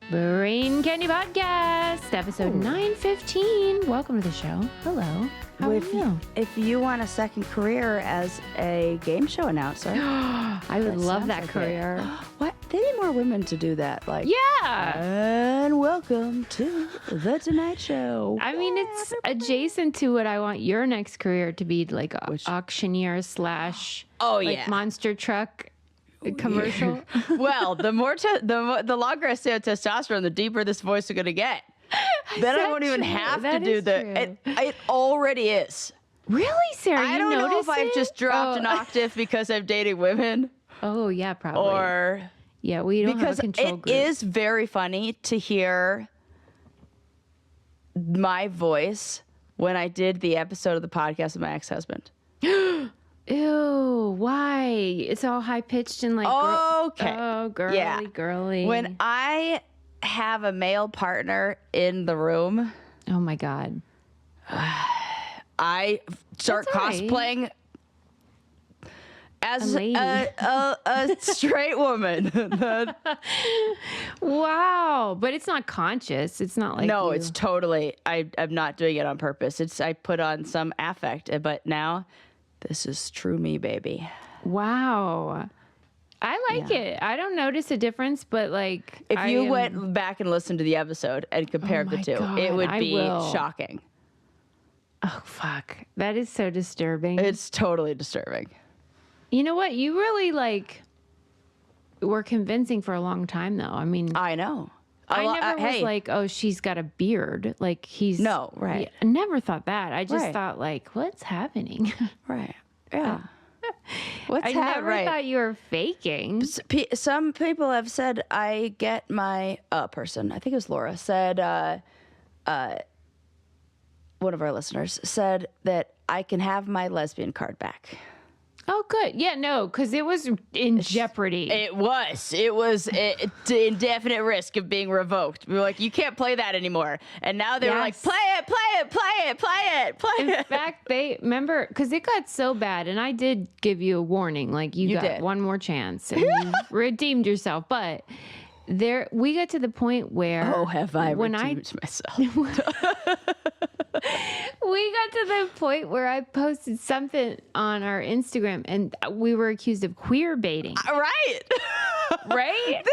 Brain Candy Podcast, episode 915. Welcome to the show. Hello. How are you? If you want a second career as a game show announcer, I would love that career. What? They need more women to do that. Like, Yeah. And welcome to The Tonight Show. I mean, it's adjacent to what I want your next career to be, like auctioneer slash monster truck commercial. Well, the longer I stay on testosterone, the deeper this voice is going to get. Then I won't even have to do it already is. Really, Sarah? I don't know if I've just dropped an octave because I'm dating women. Oh, yeah, probably. Or we don't have a control group. It is very funny to hear my voice when I did the episode of the podcast with my ex-husband. Ew, why? It's all high pitched and like girly. When I have a male partner in the room, oh my God, I start cosplaying as a straight woman. Wow, but it's not conscious. It's not like it's totally. I'm not doing it on purpose. I put on some affect, but now. This is true me, baby. Wow. I like it. I don't notice a difference, but like... If you went back and listened to the episode and compared the two, it would be shocking. Oh, fuck. That is so disturbing. It's totally disturbing. You know what? You really were convincing for a long time, though. I mean... I know. I never was like, oh, she's got a beard. Like, he's... No, right. I never thought that. I just thought, like, what's happening? Right. Yeah. I never thought you were faking. Some people have said I get my... person, I think it was Laura, said... one of our listeners said that I can have my lesbian card back. Oh, good. Yeah, no, because it was in jeopardy. It was indefinite risk of being revoked. We were like, you can't play that anymore. And now they're like, play it. In fact, they remember, because it got so bad, and I did give you a warning, like you got one more chance, and you redeemed yourself. But we got to the point where... Oh, have I redeemed myself? We got to the point where I posted something on our Instagram and we were accused of queer baiting. Right. Right?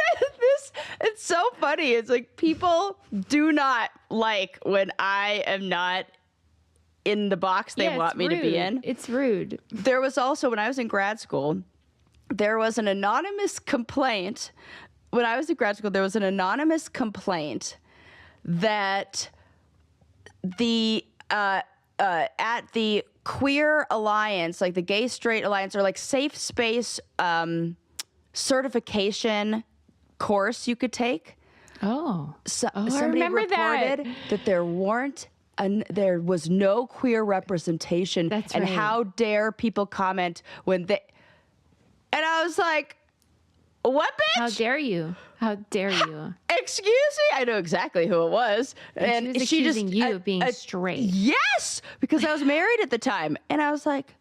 It's so funny. It's like people do not like when I am not in the box they want me to be in. It's rude. There was also, when I was in grad school, there was an anonymous complaint. When I was in grad school, there was an anonymous complaint that at the Queer Alliance, like the Gay Straight Alliance, or like safe space certification course you could take. Somebody I remember reported that there was no queer representation. That's and right. How dare people comment when they... And I was like, what, bitch? How dare you? Excuse me? I know exactly who it was. And she was accusing you of being straight. Yes, because I was married at the time. And I was like,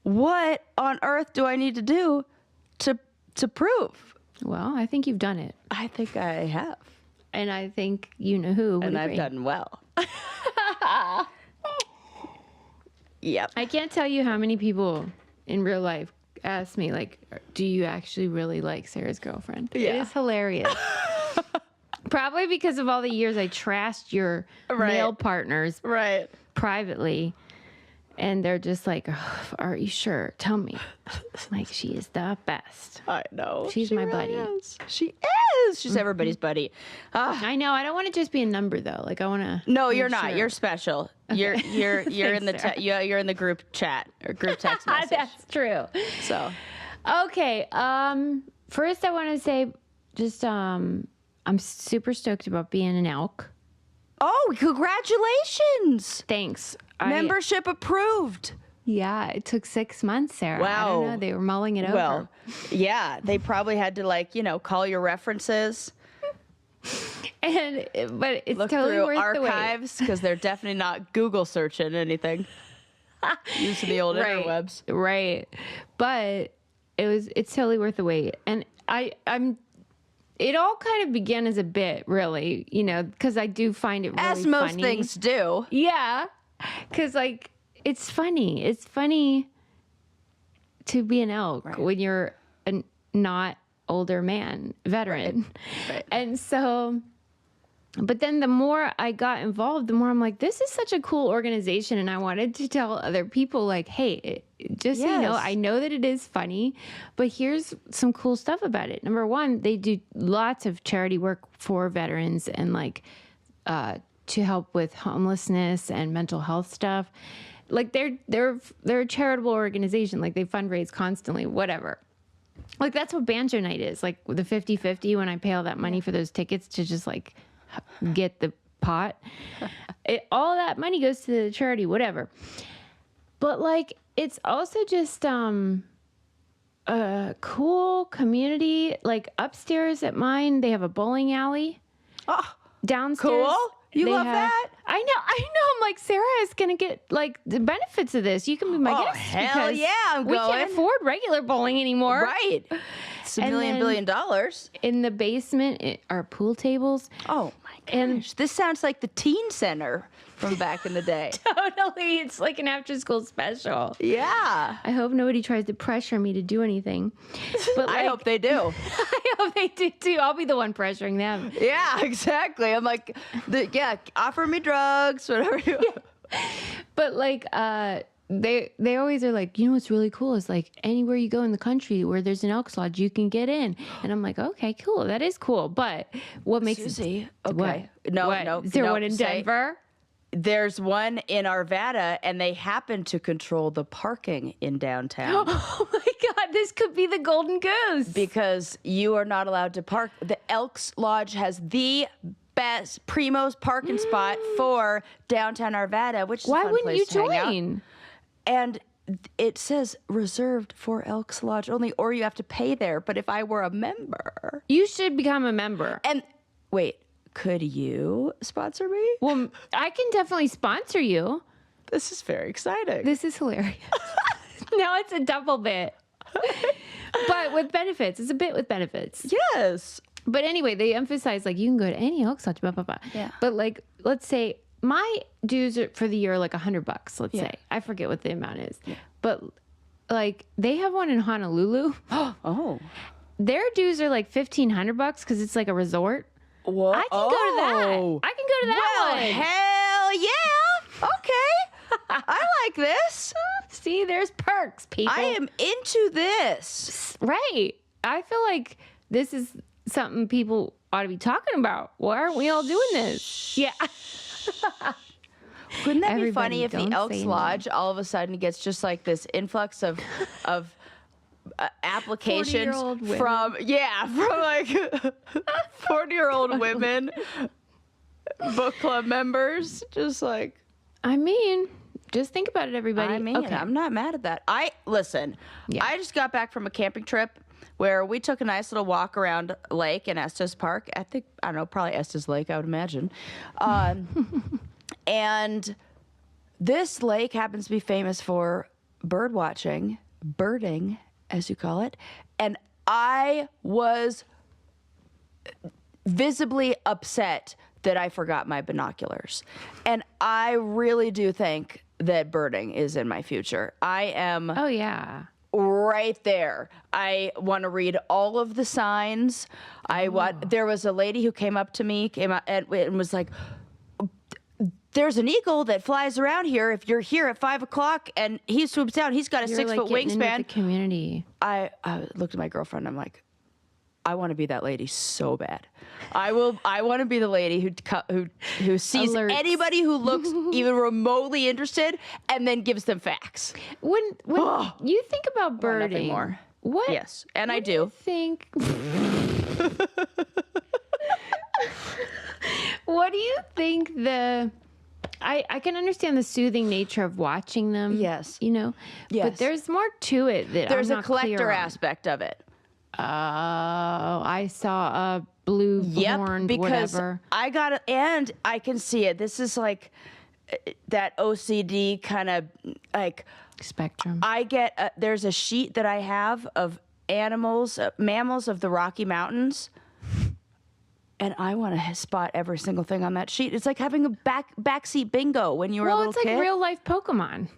what on earth do I need to do to prove? Well, I think you've done it. I think I have. And I think you know who. And I've done well. Yep. I can't tell you how many people in real life ask me, like, do you actually really like Sarah's girlfriend? Yeah. It is hilarious. Probably because of all the years I trashed your male partners privately. And they're just like, oh, are you sure? Tell me. Like, she is the best. I know. She's my buddy. She is. She's everybody's buddy. I know. I don't want to just be a number, though. Like, I want to... No, you're not. You're special. You're in the you're in the group chat or group text message. That's true. So, okay. First, I want to say, just I'm super stoked about being an elk. Oh, congratulations! Thanks. Membership approved. Yeah, it took 6 months, Sarah. Wow. I don't know. They were mulling it over. Well, yeah, they probably had to call your references. But it's look totally through worth archives because they're definitely not Google searching anything. Using the old interwebs. Right. But it's totally worth the wait. And I'm it all kind of began as a bit, really, you know, because I do find it really As most funny. things do. Yeah. Because, like, it's funny. It's funny to be an elk when you're a not older man, veteran. Right. And so, but then the more I got involved, the more I'm like, this is such a cool organization. And I wanted to tell other people, like, hey, just so you know, I know that it is funny, but here's some cool stuff about it. Number one, they do lots of charity work for veterans and like to help with homelessness and mental health stuff. Like they're a charitable organization. Like they fundraise constantly, whatever. Like that's what Banjo Night is. Like the 50-50 when I pay all that money for those tickets to just like get the pot. All that money goes to the charity, whatever. But like it's also just a cool community. Like upstairs at mine, they have a bowling alley. Oh, downstairs. Cool. You love that? I know. I'm like, Sarah is going to get like the benefits of this. You can be my guest. Hell yeah, I'm we going. can't afford regular bowling anymore. Right. It's $1 billion. In the basement are pool tables. Oh my gosh. This sounds like the teen center from back in the day. Totally. It's like an after school special. Yeah. I hope nobody tries to pressure me to do anything. But like, I hope they do. I hope they do too. I'll be the one pressuring them. Yeah, exactly. I'm like, offer me drugs, whatever you want. But like, they always are like, you know what's really cool is like anywhere you go in the country where there's an Elks Lodge, you can get in. And I'm like, okay, cool. That is cool. But what makes Susie, it... okay. What? No. Is there one in Denver? There's one in Arvada, and they happen to control the parking in downtown. Oh my God, this could be the golden goose. Because you are not allowed to park. The Elks Lodge has the best primo's parking spot for downtown Arvada, which is a fun wouldn't you place to hang out. join? And it says reserved for Elks Lodge only, or you have to pay there. But if I were a member... You should become a member. And wait, could you sponsor me? Well, I can definitely sponsor you. This is very exciting. This is hilarious. Now it's a double bit. But with benefits. It's a bit with benefits. Yes. But anyway, they emphasize like you can go to any Elks Lodge, blah, blah, blah. Yeah. But like, let's say my dues for the year are like $100, let's say. I forget what the amount is. Yeah. But like they have one in Honolulu. Oh. Their dues are like $1,500 because it's like a resort. Whoa. I can go to that. I can go to that one. Hell yeah. Okay. I like this. See, there's perks, people. I am into this. Right. I feel like this is something people ought to be talking about. Why aren't we all doing this? Yeah. Wouldn't that be Everybody, funny if the don't Elks say Lodge all of a sudden gets just like this influx of applications 40-year-old women. from like 40-year-old women, book club members, just like. I mean, just think about it, everybody. I mean, okay. I'm not mad at that. I just got back from a camping trip where we took a nice little walk around lake in Estes Park. I don't know, probably Estes Lake, I would imagine. And this lake happens to be famous for bird watching, birding, as you call it. And I was visibly upset that I forgot my binoculars. And I really do think that birding is in my future. I am Oh, yeah. right there. I want to read all of the signs. There was a lady who came up to me and was like, there's an eagle that flies around here. If you're here at 5 o'clock and he swoops down, he's got a 6-foot wingspan. The community. I looked at my girlfriend. I'm like, I want to be that lady so bad. I want to be the lady who sees Alerts. anybody who looks even remotely interested and then gives them facts. When you think about birding, nothing more. What? Yes, and what I do you do. think? What do you think I can understand the soothing nature of watching them. Yes. You know? Yes. But there's more to it that There's I'm a not clear collector on. aspect of it. Oh, I saw a blue horned whatever. I got it, and I can see it. This is like that OCD kind of like Spectrum. I get. There's a sheet that I have of mammals of the Rocky Mountains. And I want to spot every single thing on that sheet. It's like having a backseat bingo when you were a little kid. Well, it's like real life Pokemon.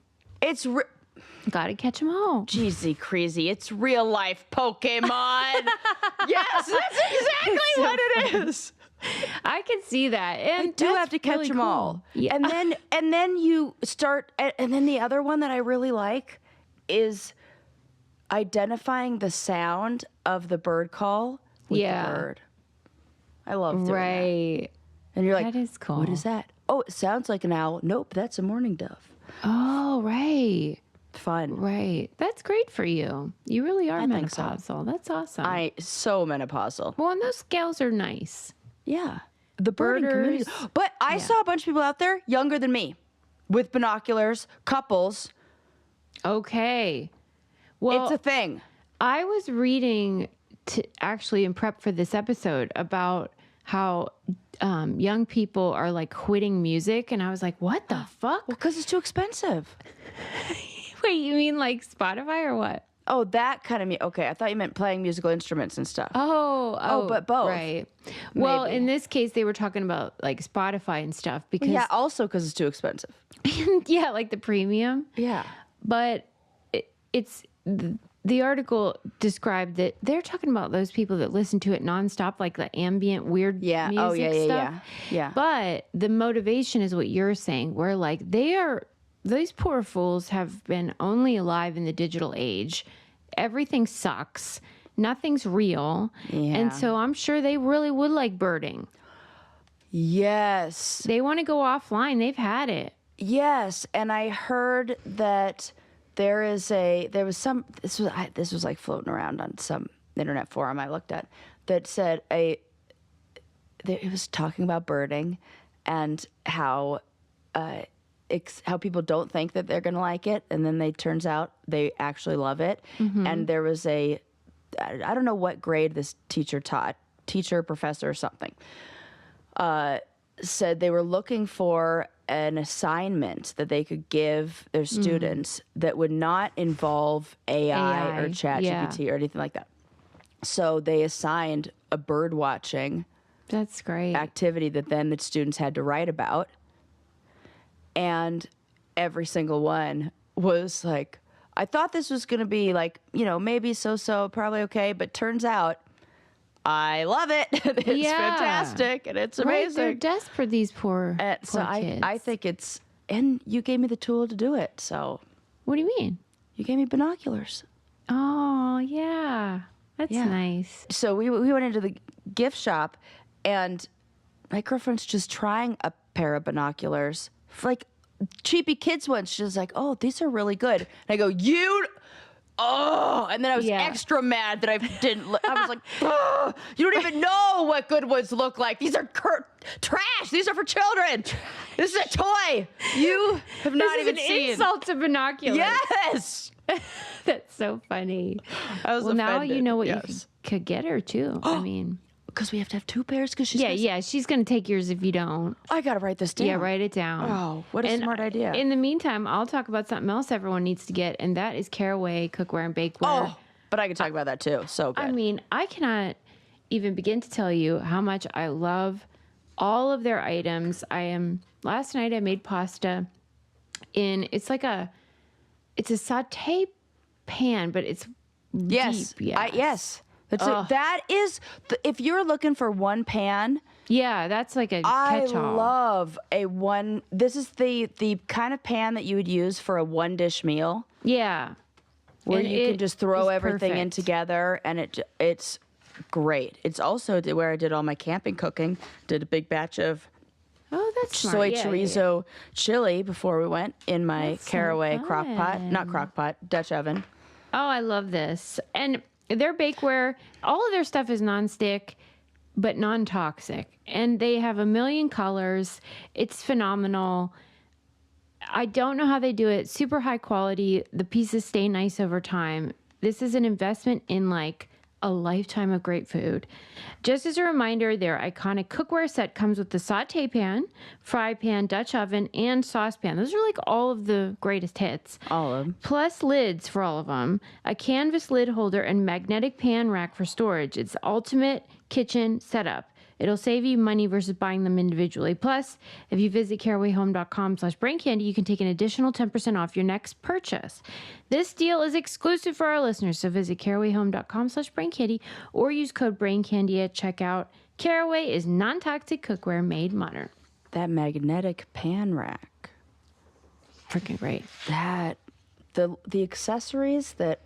It's gotta catch them all. Jeezy crazy. It's real life Pokemon. Yes, that's exactly what it is. I can see that. And you do have to catch them all. Yeah. And then you start, and then the other one that I really like is identifying the sound of the bird call with the bird. I love doing that. And you're like, that is cool. What is that? Oh, it sounds like an owl. Nope, that's a mourning dove. Oh, right. Fun. Right. That's great for you. You really are menopausal. So. That's awesome. So menopausal. Well, and those scales are nice. Yeah. The birding community. But I saw a bunch of people out there younger than me with binoculars, couples. Okay. Well, it's a thing. I was reading actually in prep for this episode about how young people are like quitting music. And I was like, what the fuck? Well, because it's too expensive. Wait, you mean like Spotify or what? Oh, that kind of music. Okay, I thought you meant playing musical instruments and stuff. Oh, but both. Right. Well, in this case, they were talking about like Spotify and stuff because also because it's too expensive. Yeah, like the premium. Yeah, but it's the article described that they're talking about those people that listen to it nonstop, like the ambient weird music stuff. Yeah. But the motivation is what you're saying, where like these poor fools have been only alive in the digital age. Everything sucks. Nothing's real. Yeah. And so I'm sure they really would like birding. Yes. They want to go offline. They've had it. Yes. And I heard that this was like floating around on some internet forum I looked at that said it was talking about birding and how people don't think that they're going to like it, and then turns out they actually love it. Mm-hmm. And there was I don't know what grade this teacher taught, professor or something, said they were looking for an assignment that they could give their students that would not involve AI or ChatGPT or anything like that. So they assigned a bird watching That's great. activity that then the students had to write about. And every single one was like, I thought this was going to be like, maybe so-so, probably okay. But turns out I love it. It's fantastic. And it's amazing. Right, they're desperate, these poor kids. I think and you gave me the tool to do it. So. What do you mean? You gave me binoculars. Oh, yeah. That's nice. So we went into the gift shop, and my girlfriend's just trying a pair of binoculars. Like cheapy kids ones. She's like, oh, these are really good. And I go, and then I was extra mad that I was like, oh, you don't even know what good ones look like. These are trash. These are for children. This is a toy. You have not even seen. This is an insult to binoculars. Yes. That's so funny. I was offended. Now you know what you could get her too. I mean. Because we have to have two pairs. Because she's gonna take yours if you don't. I gotta write this down. Yeah, write it down. Oh, what a smart idea! In the meantime, I'll talk about something else everyone needs to get, and that is caraway cookware and bakeware. Oh, but I can talk about that too. So good. I mean, I cannot even begin to tell you how much I love all of their items. Last night I made pasta it's a saute pan, but it's deep. Yes. That is, if you're looking for one pan. Yeah, that's like a catch-all. I love this is the kind of pan that you would use for a one dish meal. Yeah. Where you can just throw everything in together, and it's great. It's also where I did all my camping cooking. Did a big batch of soy chorizo chili before we went in my caraway Dutch oven. Oh, I love this. And their bakeware, all of their stuff is nonstick, but non-toxic. And they have a million colors. It's phenomenal. I don't know how they do it. Super high quality. The pieces stay nice over time. This is an investment in like a lifetime of great food. Just as a reminder, their iconic cookware set comes with the saute pan, fry pan, Dutch oven, and saucepan. Those are like all of the greatest hits. All of them. Plus lids for all of them, a canvas lid holder, and magnetic pan rack for storage. It's the ultimate kitchen setup. It'll save you money versus buying them individually. Plus, if you visit carawayhome.com/braincandy, you can take an additional 10% off your next purchase. This deal is exclusive for our listeners, so visit carawayhome.com/braincandy or use code braincandy at checkout. Caraway is non-toxic cookware made modern. That magnetic pan rack. Freaking great. That, the accessories that,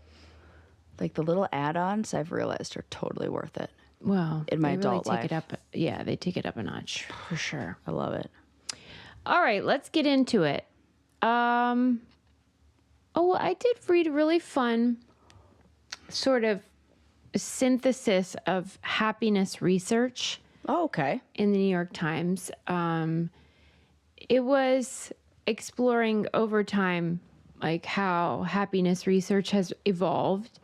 like the little add-ons, I've realized are totally worth it. Well, in my adult really life. They take it up a notch for sure. I love it. All right, let's get into it. I did read a really fun sort of synthesis of happiness research. Oh, okay. In the New York Times. It was exploring over time, like how happiness research has evolved.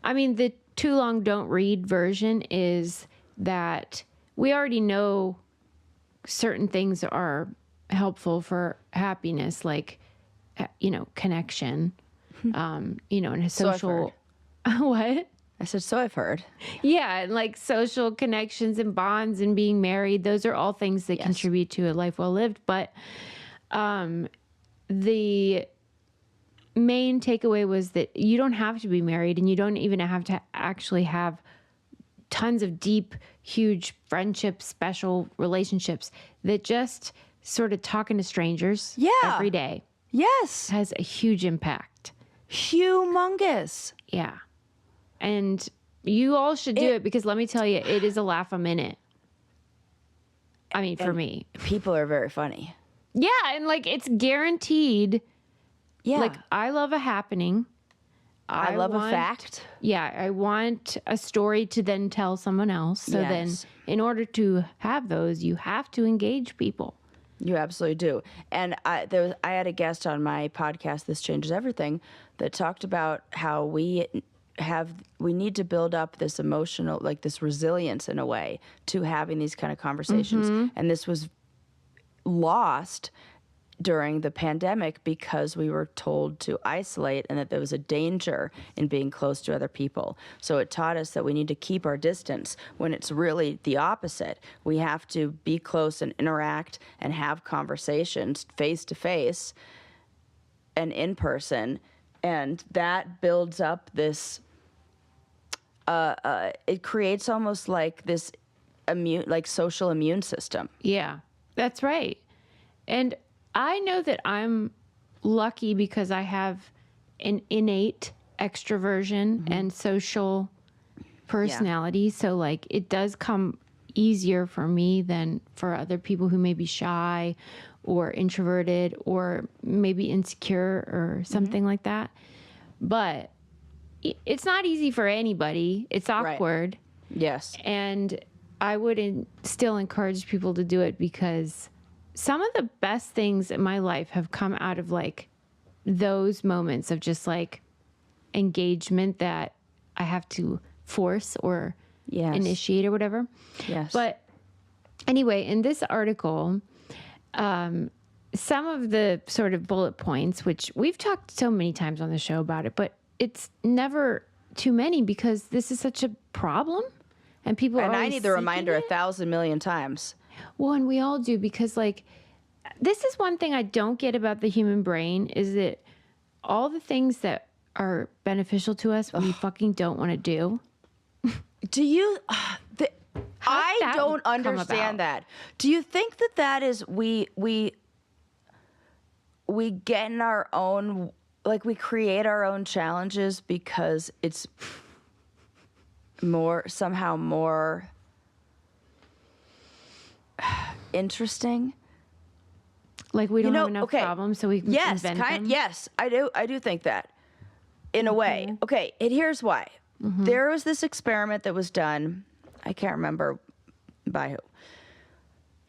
I mean, the too long don't read version is that we already know certain things are helpful for happiness, like, connection, and a social, what? I said, so I've heard. Yeah, and like social connections and bonds and being married, those are all things that contribute to a life well lived. But the main takeaway was that you don't have to be married, and you don't even have to actually have tons of deep, huge friendships, special relationships, that just sort of talking to strangers every day has a huge impact. Humongous. Yeah. And you all should do it because let me tell you, it is a laugh a minute. I mean, for me. People are very funny. Yeah, and like it's guaranteed. Yeah. Like I love a happening. I love a fact. Yeah, I want a story to then tell someone else. So then in order to have those, you have to engage people. You absolutely do. And I had a guest on my podcast, This Changes Everything, that talked about how we need to build up this emotional, like this resilience in a way to having these kind of conversations. Mm-hmm. And this was lost during the pandemic because we were told to isolate and that there was a danger in being close to other people. So it taught us that we need to keep our distance when it's really the opposite. We have to be close and interact and have conversations face to face and in person. And that builds up this, it creates almost like this social immune system. Yeah, that's right. And I know that I'm lucky because I have an innate extroversion and social personality. Yeah. So like it does come easier for me than for other people who may be shy or introverted or maybe insecure or something like that. But it's not easy for anybody. It's awkward. Right. Yes. And I would still encourage people to do it because some of the best things in my life have come out of like those moments of just like engagement that I have to force or initiate or whatever. Yes. But anyway, in this article, some of the sort of bullet points, which we've talked so many times on the show about it, but it's never too many because this is such a problem and people are always I need the reminder it. 1,000 million times. Well, and we all do because like this is one thing I don't get about the human brain is that all the things that are beneficial to us, we fucking don't want to do. Do you? I don't understand that. Do you think that is we get in our own, like we create our own challenges because it's somehow more interesting? Like we don't have enough problems, so we can invent them? Yes, I do think that in a way. Okay, and here's why. Mm-hmm. There was this experiment that was done, I can't remember by who,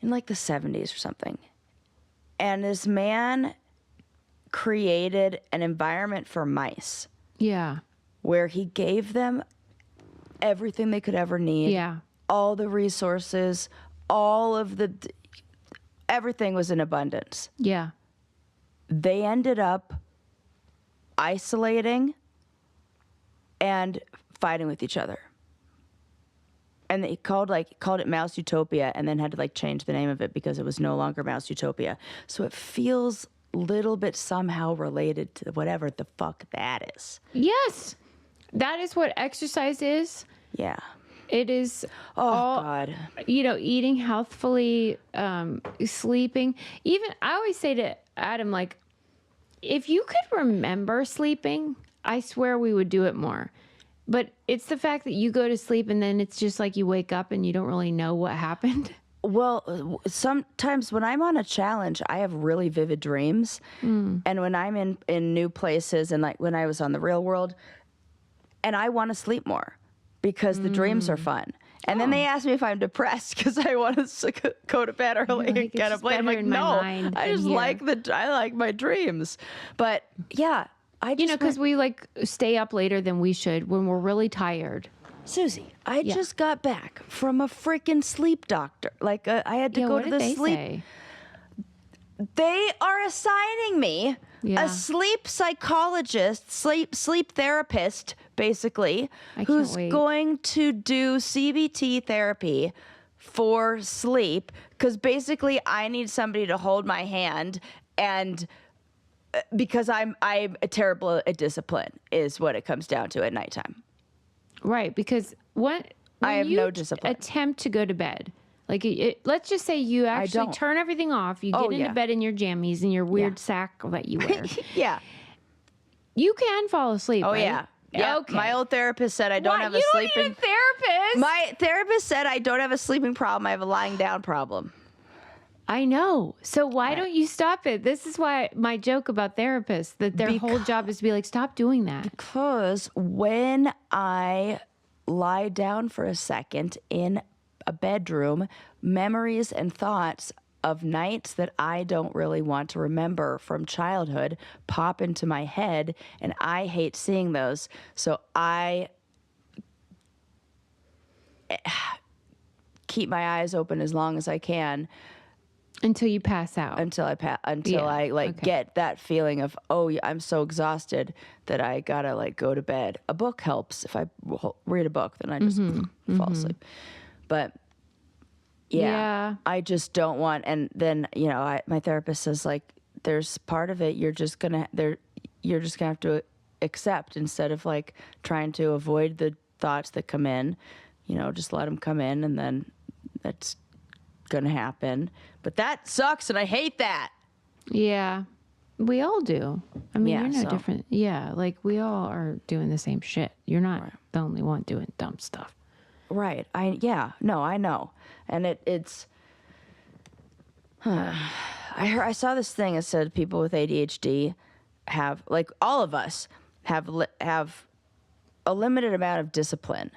in like the 70s or something. And this man created an environment for mice. Yeah. Where he gave them everything they could ever need. Yeah. All the resources, everything was in abundance. Yeah. They ended up isolating and fighting with each other. and they called it Mouse Utopia, and then had to like change the name of it because it was no longer Mouse Utopia. So it feels a little bit somehow related to whatever the fuck that is. Yes, that is what exercise is. Yeah. It is God. Eating healthfully, sleeping. Even I always say to Adam, like, if you could remember sleeping, I swear we would do it more. But it's the fact that you go to sleep and then it's just like you wake up and you don't really know what happened. Well, sometimes when I'm on a challenge, I have really vivid dreams. And when I'm in new places, and like when I was on The Real World, and I want to sleep more because the dreams are fun. And then they ask me if I'm depressed because I want to go to bed early and get up late. I'm like, no, I just like my dreams. But yeah, because we like stay up later than we should when we're really tired. Susie, I just got back from a freaking sleep doctor. Like I had to go to the sleep. Say? They are assigning me a sleep psychologist, sleep therapist, basically, who's going to do CBT therapy for sleep. Because basically, I need somebody to hold my hand, and because I'm terrible at discipline, is what it comes down to at nighttime. Right, because when I have no discipline. Attempt to go to bed. Like, let's just say you actually turn everything off. You get into bed in your jammies and your weird sack that you wear. Yeah. You can fall asleep, right? Yeah. Yeah. Okay. My old therapist said I don't have a sleeping... You don't need a therapist! My therapist said I don't have a sleeping problem. I have a lying down problem. I know. So why don't you stop it? This is why my joke about therapists, that their whole job is to be like, stop doing that. Because when I lie down for a second in a bedroom, memories and thoughts of nights that I don't really want to remember from childhood pop into my head, and I hate seeing those. So I keep my eyes open as long as I can. Until you pass out. Until I get that feeling of, I'm so exhausted that I gotta like go to bed. A book helps. If I read a book, then I just fall asleep. But I just don't want. And then my therapist says like, there's part of it you're just gonna have to accept instead of like trying to avoid the thoughts that come in. Just let them come in, and then that's gonna happen. But that sucks, and I hate that. Yeah, we all do. I mean, you're no different. Yeah, like we all are doing the same shit. You're not the only one doing dumb stuff. Right. I know. And it's I saw this thing that said people with ADHD have, like all of us have a limited amount of discipline.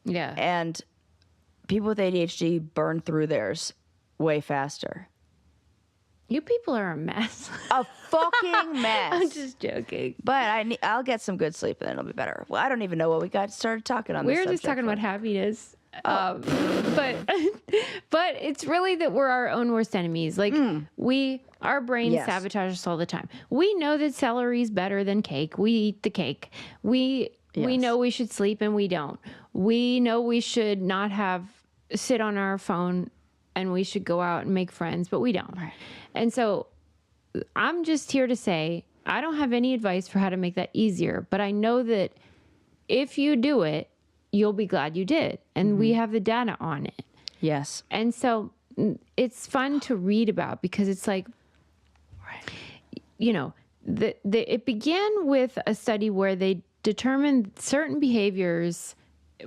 Yeah. And people with ADHD burn through theirs way faster. You people are a mess. A fucking mess. I'm just joking. But I'll get some good sleep and then it'll be better. Well, I don't even know what we got started talking on. We were just talking about happiness. But it's really that we're our own worst enemies. Like our brains sabotage us all the time. We know that celery is better than cake. We eat the cake. We know we should sleep and we don't. We know we should not sit on our phone and we should go out and make friends, but we don't. Right. And so I'm just here to say, I don't have any advice for how to make that easier, but I know that if you do it, you'll be glad you did. And we have the data on it. Yes. And so it's fun to read about because it's like, it began with a study where they determined certain behaviors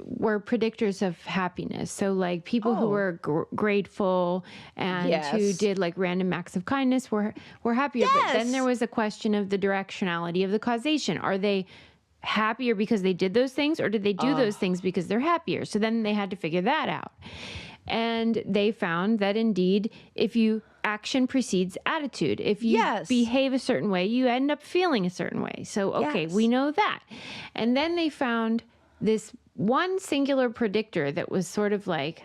were predictors of happiness. So like people who were grateful and who did like random acts of kindness were happier. Yes. But then there was a question of the directionality of the causation. Are they happier because they did those things, or did they do those things because they're happier? So then they had to figure that out. And they found that indeed, if action precedes attitude. If you behave a certain way, you end up feeling a certain way. So, okay, we know that. And then they found this one singular predictor that was sort of like,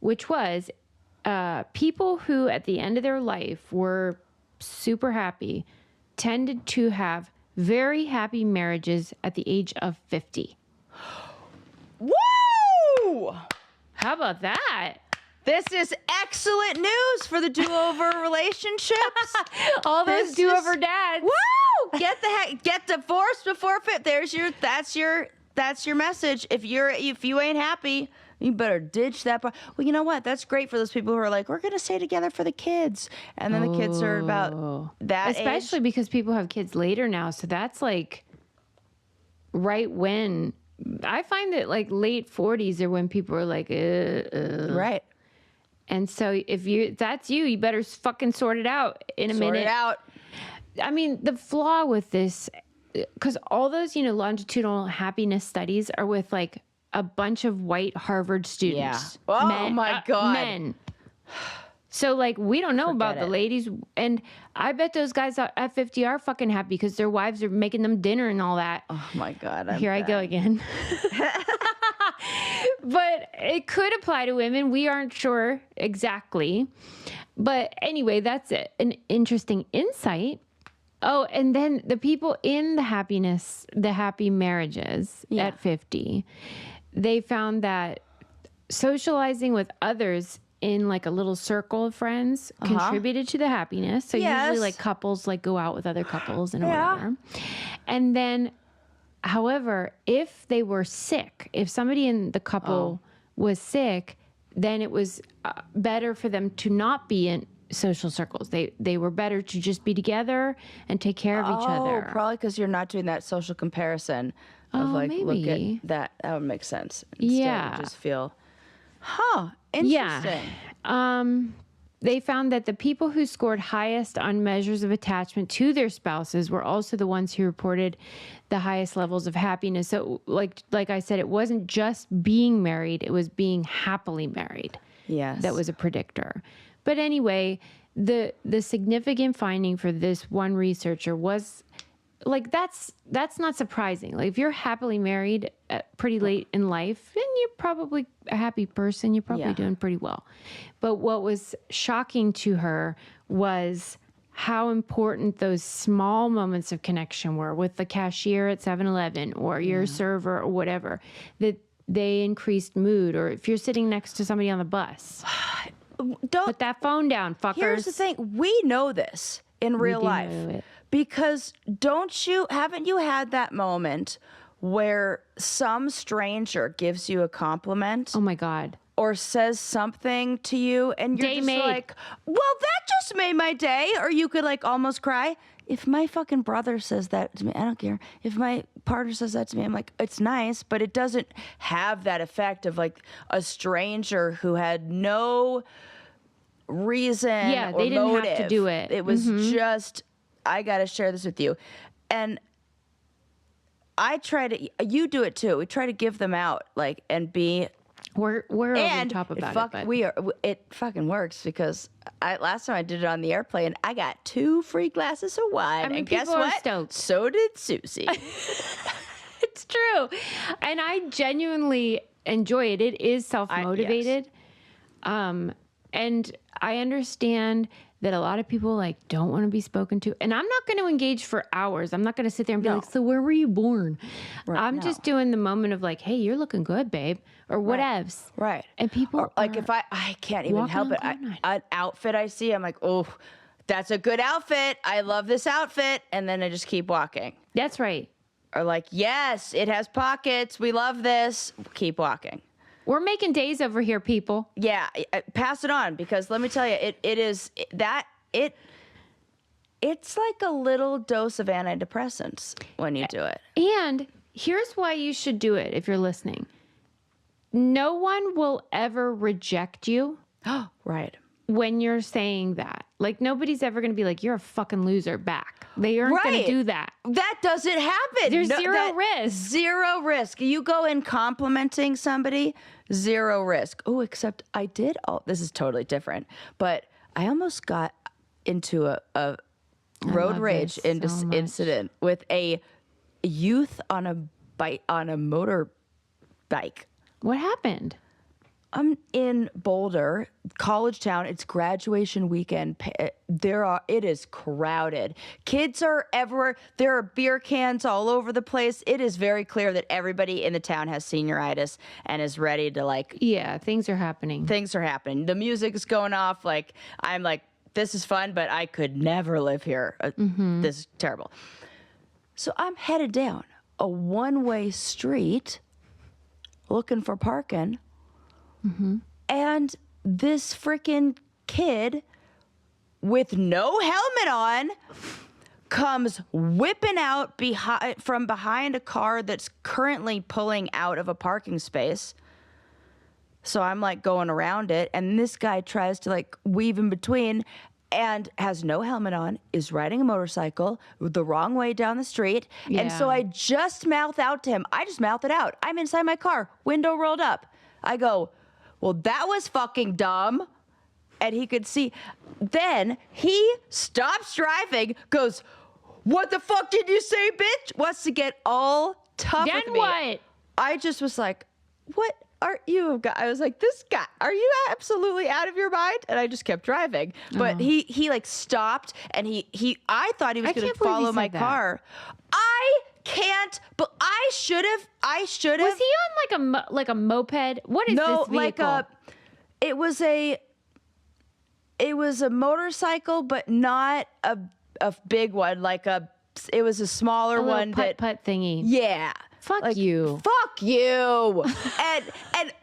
which was people who at the end of their life were super happy tended to have very happy marriages at the age of 50. Woo! Woo! How about that? This is excellent news for the do-over relationships. All those do-over dads. Woo! Get divorced before that's your message. If you ain't happy, you better ditch that part. Well, you know what? That's great for those people who are like, we're gonna stay together for the kids, and then the kids are about that especially age. Because people have kids later now, so that's like right when I find that like late 40s are when people are like, right. And so if that's you better fucking sort it out in a minute. Sort it out. I mean, the flaw with this, because all those, longitudinal happiness studies are with like a bunch of white Harvard students. Yeah. Oh my God. Men. So like, we don't know about the ladies. And I bet those guys at 50 are fucking happy because their wives are making them dinner and all that. Oh my God. Here I go again. But it could apply to women. We aren't sure exactly. But anyway, that's an interesting insight. Oh, and then the people in the happy marriages at 50, they found that socializing with others in like a little circle of friends contributed to the happiness. So usually like couples like go out with other couples and whatever. And then, however, if they were sick, if somebody in the couple was sick, then it was better for them to not be in social circles. They were better to just be together and take care of each other. Probably because you're not doing that social comparison of like, maybe. look at that. That would make sense. Instead, you just feel, interesting. Yeah. They found that the people who scored highest on measures of attachment to their spouses were also the ones who reported the highest levels of happiness. So like I said, it wasn't just being married, it was being happily married. Yes. That was a predictor. But anyway, the significant finding for this one researcher was like, that's not surprising. Like if you're happily married pretty late in life, then you're probably a happy person. You're probably doing pretty well. But what was shocking to her was how important those small moments of connection were with the cashier at 7-Eleven or your server or whatever, that they increased mood, or if you're sitting next to somebody on the bus. Put that phone down, fuckers. Here's the thing. We know this in real life. Because haven't you had that moment where some stranger gives you a compliment? Oh my God. Or says something to you and you're like, well, that just made my day. Or you could like almost cry. If my fucking brother says that to me, I don't care. If my partner says that to me, I'm like, it's nice, but it doesn't have that effect of like a stranger who had no reason or they didn't motive. have to do it. It was just, I got to share this with you. And you do it too. We try to give them out, like, and be. We're over the top about it. It fucking works because last time I did it on the airplane, I got 2 free glasses of wine. And guess what? Stoked. So did Susie. It's true. And I genuinely enjoy it. It is self-motivated. And I understand that a lot of people like don't want to be spoken to. And I'm not going to engage for hours. I'm not going to sit there and be like, so where were you born? Right, I'm just doing the moment of like, hey, you're looking good, babe. Or whatevs. Right. And people or like if I can't even help it. An outfit I see, I'm like, oh, that's a good outfit. I love this outfit. And then I just keep walking. That's right. Or like, yes, it has pockets. We love this. Keep walking. We're making days over here, people. Yeah, pass it on because let me tell you, it's like a little dose of antidepressants when you do it. And here's why you should do it if you're listening. No one will ever reject you. Right. When you're saying that. Like nobody's ever going to be like, you're a fucking loser back. They aren't going to do that. That doesn't happen. There's zero risk. Zero risk. You go in complimenting somebody, zero risk. Oh, except I did. Oh, this is totally different. But I almost got into a road rage incident with a youth on a motorbike. What happened? I'm in Boulder, college town. It's graduation weekend. It is crowded. Kids are everywhere. There are beer cans all over the place. It is very clear that everybody in the town has senioritis and is ready to like. Yeah, things are happening. Things are happening. The music is going off. Like, I'm like, this is fun, but I could never live here. This is terrible. So I'm headed down a one-way street looking for parking. And this freaking kid with no helmet on comes whipping out from behind a car that's currently pulling out of a parking space. So I'm like going around it, and this guy tries to like weave in between and has no helmet on, is riding a motorcycle the wrong way down the street. Yeah. And so I just mouth out to him. I just mouth it out. I'm inside my car, window rolled up. I go, well, that was fucking dumb. And he could see. Then he stops driving, goes, what the fuck did you say, bitch? Wants to get all tough with me. Then what? I just was like, what are you? I was like, this guy, are you absolutely out of your mind? And I just kept driving. But he like stopped, and I thought he was going to follow my car. I can't, but I should have. Was he on like a moped? What is this vehicle? It was a motorcycle, but not a big one. It was a smaller one. Putt thingy. Yeah. Fuck you. Fuck you.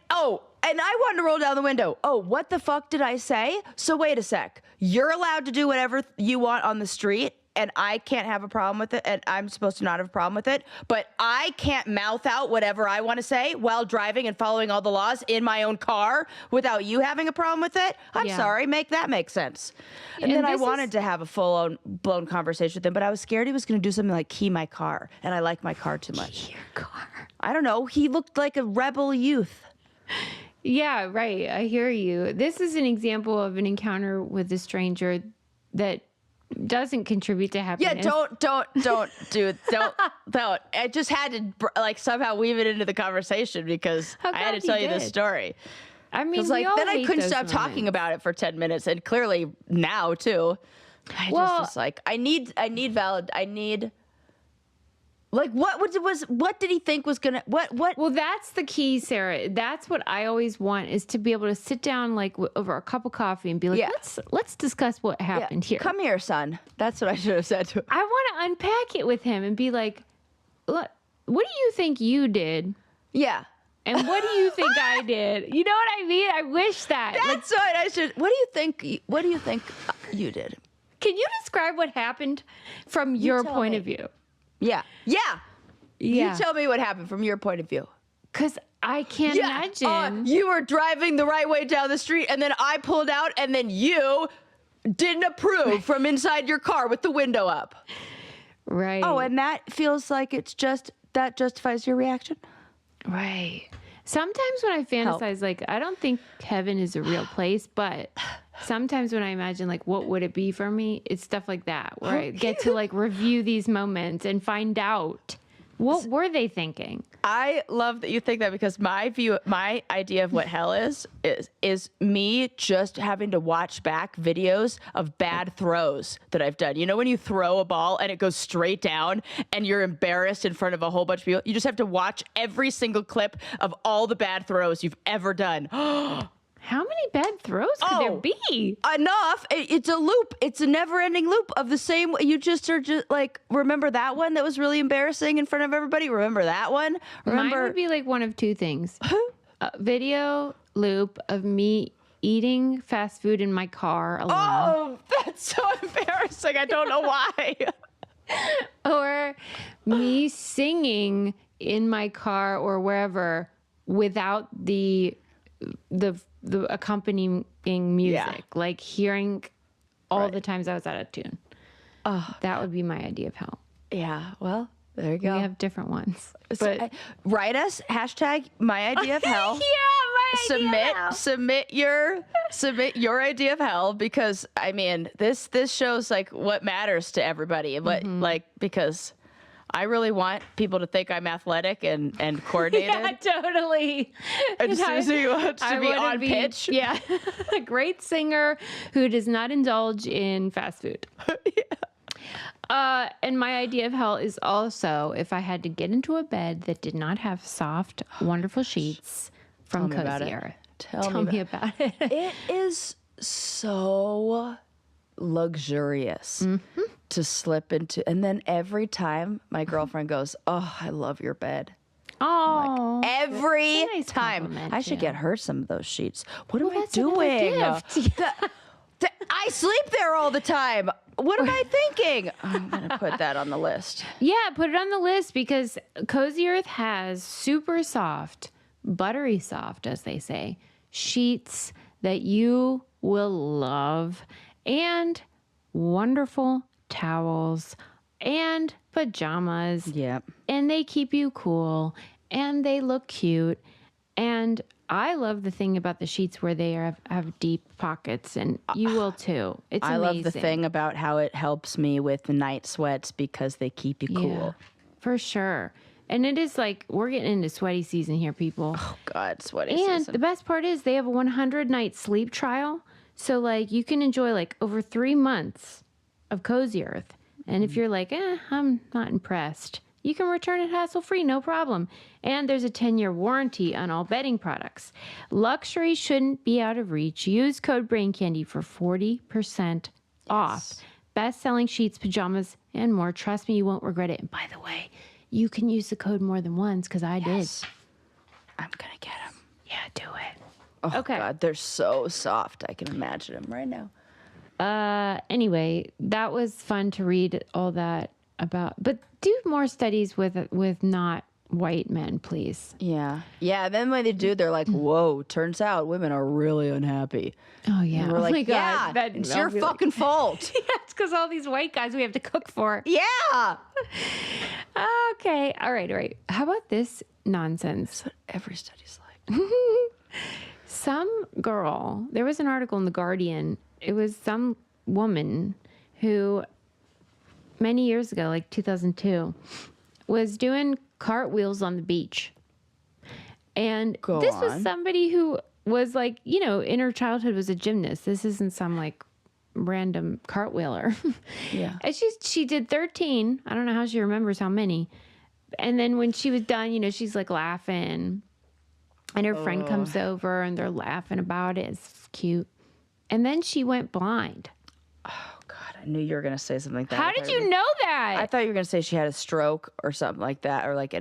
and I wanted to roll down the window. Oh, what the fuck did I say? So wait a sec. You're allowed to do whatever you want on the street, and I can't have a problem with it, and I'm supposed to not have a problem with it, but I can't mouth out whatever I want to say while driving and following all the laws in my own car without you having a problem with it? I'm sorry, make that make sense. And then I wanted to have a full-blown conversation with him, but I was scared he was going to do something like key my car, and I like my car too much. Key your car. I don't know. He looked like a rebel youth. Yeah, right. I hear you. This is an example of an encounter with a stranger that doesn't contribute to happiness. Yeah, don't. I just had to like somehow weave it into the conversation because I had to tell you this story. I mean, like then I couldn't stop talking about it for 10 minutes, and clearly now too. I just was like, I need like what did he think was gonna what? Well, that's the key, Sarah. That's what I always want, is to be able to sit down like over a cup of coffee and be like, let's discuss what happened here. Come here, son. That's what I should have said to him. I want to unpack it with him and be like, look, what do you think you did? Yeah. And what do you think I did? You know what I mean? I wish that. That's what I should. What do you think you did? Can you describe what happened from your point of view? Yeah. You tell me what happened from your point of view. Because I can't imagine. You were driving the right way down the street, and then I pulled out, and then you didn't approve from inside your car with the window up. Right. Oh, and that feels like that justifies your reaction? Right. Sometimes when I fantasize, like, I don't think heaven is a real place, but sometimes when I imagine, like, what would it be for me? It's stuff like that, where I get to, like, review these moments and find out what were they thinking. I love that you think that, because my idea of what hell is me just having to watch back videos of bad throws that I've done. You know, when you throw a ball and it goes straight down and you're embarrassed in front of a whole bunch of people, you just have to watch every single clip of all the bad throws you've ever done. How many bad throws could there be? Enough. It's a loop. It's a never-ending loop of the same. You just are just like, remember that one that was really embarrassing in front of everybody? Remember that one? Mine would be like one of two things. A video loop of me eating fast food in my car alone. Oh, that's so embarrassing. I don't know why. Or me singing in my car or wherever without the accompanying music, like hearing all the times I was out of tune. Oh, that would be my idea of hell. Yeah, well, there you go. We have different ones. But write us hashtag my idea of hell. Submit your idea of hell, because I mean this shows like what matters to everybody, but like, because I really want people to think I'm athletic and coordinated. Yeah, totally. And Susie wants to be on pitch. Yeah. A great singer who does not indulge in fast food. And my idea of hell is also if I had to get into a bed that did not have soft, wonderful sheets from Cozy Earth. Tell me about it. It is so luxurious to slip into. And then every time my girlfriend goes, "Oh, I love your bed." Oh, like, every nice time. I should get her some of those sheets. What am I that's doing? another gift. I sleep there all the time. What am I thinking? I'm going to put that on the list. Yeah, put it on the list because Cozy Earth has super soft, buttery soft, as they say, sheets that you will love, and wonderful towels and pajamas. Yep. And they keep you cool and they look cute. And I love the thing about the sheets where they have deep pockets, and you will too. It's amazing. I love the thing about how it helps me with the night sweats because they keep you cool. Yeah, for sure. And it is like, we're getting into sweaty season here, people. Oh, God, sweaty season. And the best part is they have a 100-night sleep trial. So, like, you can enjoy, like, over 3 months of Cozy Earth. And if you're like, I'm not impressed, you can return it hassle-free, no problem. And there's a 10-year warranty on all bedding products. Luxury shouldn't be out of reach. Use code BRAINCANDY for 40% off. Best-selling sheets, pajamas, and more. Trust me, you won't regret it. And by the way, you can use the code more than once because I did. I'm going to get them. Yeah, do it. Oh, okay. God, they're so soft. I can imagine them right now. Anyway, that was fun to read all that about. But do more studies with not white men, please. Yeah. Yeah, then when they do, they're like, whoa, turns out women are really unhappy. Oh, yeah. And we're like, my God. yeah, it's your fucking fault. Yeah, it's because all these white guys we have to cook for. Yeah. Okay. All right. How about this nonsense? That's what every study's like. Some girl, there was an article in The Guardian. It was some woman who many years ago, like 2002, was doing cartwheels on the beach. And this was somebody who was like, in her childhood was a gymnast. This isn't some like random cartwheeler. Yeah. And she did 13. I don't know how she remembers how many. And then when she was done, she's like laughing. And her friend comes over and they're laughing about it. It's cute. And then she went blind. Oh, God. I knew you were going to say something like that. How did you know that? I thought you were going to say she had a stroke or something like that. Or like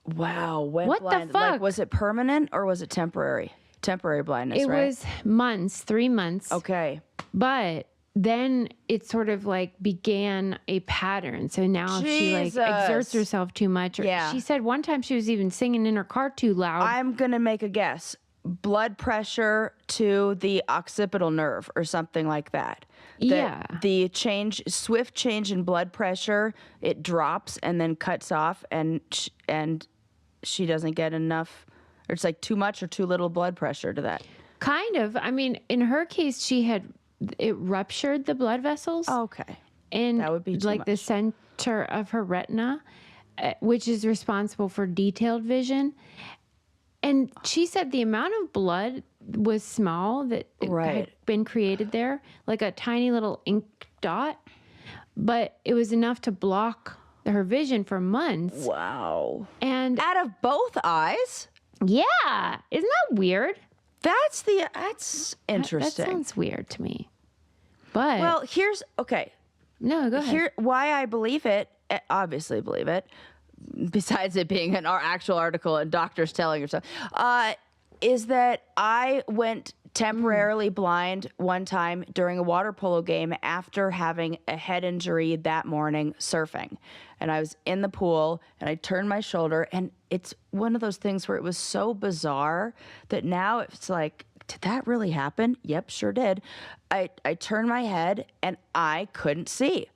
wow. Went blind. The fuck? Like, was it permanent or was it temporary? Temporary blindness, right? It was months, 3 months. Okay. But then it sort of like began a pattern. So now if she like exerts herself too much. Or she said one time she was even singing in her car too loud. I'm going to make a guess. Blood pressure to the occipital nerve or something like that. The swift change in blood pressure, it drops and then cuts off and she doesn't get enough, or it's like too much or too little blood pressure to that. Kind of. I mean, in her case, it ruptured the blood vessels. Okay. And that would be too much. The center of her retina, which is responsible for detailed vision. And she said the amount of blood was small that had been created there, like a tiny little ink dot, but it was enough to block her vision for months. Wow. And out of both eyes? Yeah. Isn't that weird? That's interesting. That sounds weird to me. But well, No, go ahead. Why I believe it, obviously believe it, besides it being an actual article and doctors telling her so, is that I went temporarily blind one time during a water polo game after having a head injury that morning surfing. And I was in the pool and I turned my shoulder, and it's one of those things where it was so bizarre that now it's like, did that really happen? Yep, sure did. I turned my head and I couldn't see.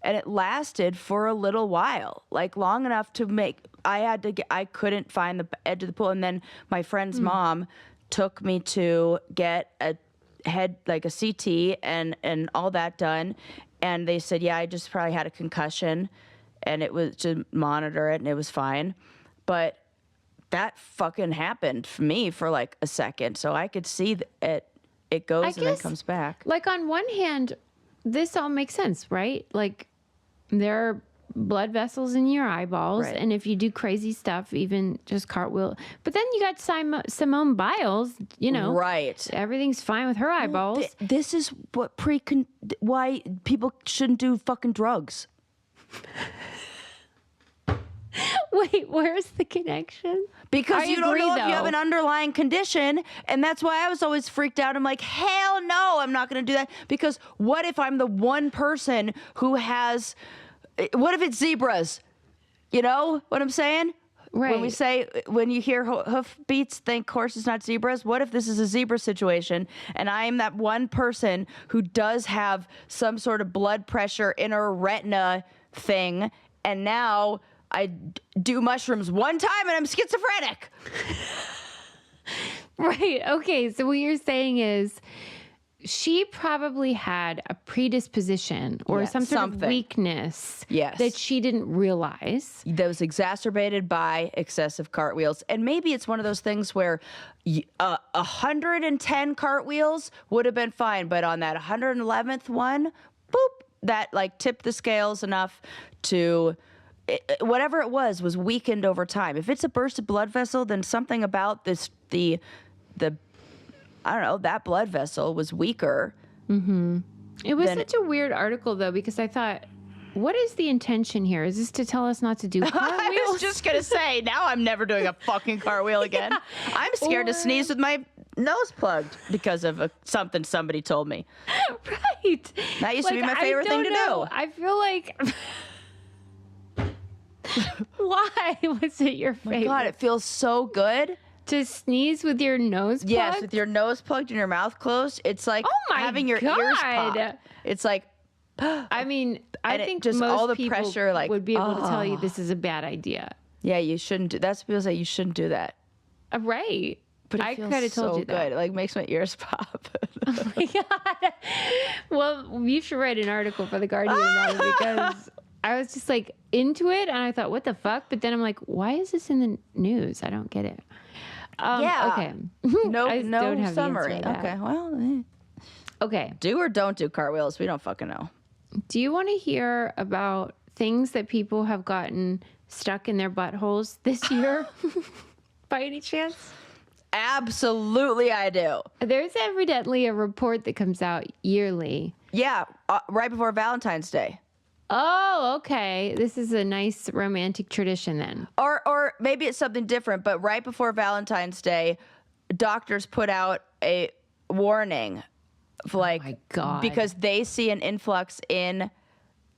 And it lasted for a little while, like long enough to I couldn't find the edge of the pool. And then my friend's mom took me to get a CT and all that done. And they said, yeah, I just probably had a concussion. and it was to monitor it, and it was fine. But that fucking happened for me for like a second, so I could see it goes and then comes back. Like on one hand, this all makes sense, right? Like there are blood vessels in your eyeballs, Right. and if you do crazy stuff, even just cartwheel. But then you got Simone Biles, you know, Right. everything's fine with her eyeballs. This is what why people shouldn't do fucking drugs. Wait, where's the connection? Because you don't know if you have though. an underlying condition, and that's why I was always freaked out. I'm like, hell no, I'm not going to do that. Because what if I'm the one person who has? What if it's zebras? You know what I'm saying? Right. When you hear hoof beats, think horses, not zebras. What if this is a zebra situation, and I am that one person who does have some sort of blood pressure inner retina thing, and now I do mushrooms one time and I'm schizophrenic. Right. Okay. So what you're saying is she probably had a predisposition or some sort of weakness that she didn't realize. That was exacerbated by excessive cartwheels. And maybe it's one of those things where 110 cartwheels would have been fine. But on that 111th one, boop, that like tipped the scales enough to... whatever it was weakened over time. If it's a bursted blood vessel, then something about the I don't know, that blood vessel was weaker. Mm-hmm. It was such a weird article though, because I thought, what is the intention here? Is this to tell us not to do cartwheels? I was just gonna say, now I'm never doing a fucking cartwheel again. Yeah. I'm scared to sneeze with my nose plugged because of something somebody told me. Right. That used to be my favorite thing to do. I feel like. Why was it your favorite? My God, it feels so good. To sneeze with your nose plugged? Yes, with your nose plugged and your mouth closed. It's like having your ears popped. It's like... I mean, I think just most all the people pressure, like, would be able to tell you this is a bad idea. Yeah, you shouldn't do... That's what people say, you shouldn't do that. Right. But I feels could have told so you that. Good. It like makes my ears pop. Oh my God. Well, you should write an article for The Guardian about it because... I was just like into it and I thought, what the fuck? But then I'm like, why is this in the news? I don't get it. Yeah. Okay. No summary. Okay. Well. Okay. Do or don't do cartwheels. We don't fucking know. Do you want to hear about things that people have gotten stuck in their buttholes this year? By any chance? Absolutely, I do. There's evidently a report that comes out yearly. Yeah. Right before Valentine's Day. Oh, okay. This is a nice romantic tradition then. Or maybe it's something different, but right before Valentine's Day, doctors put out a warning for like, oh my God. Because they see an influx in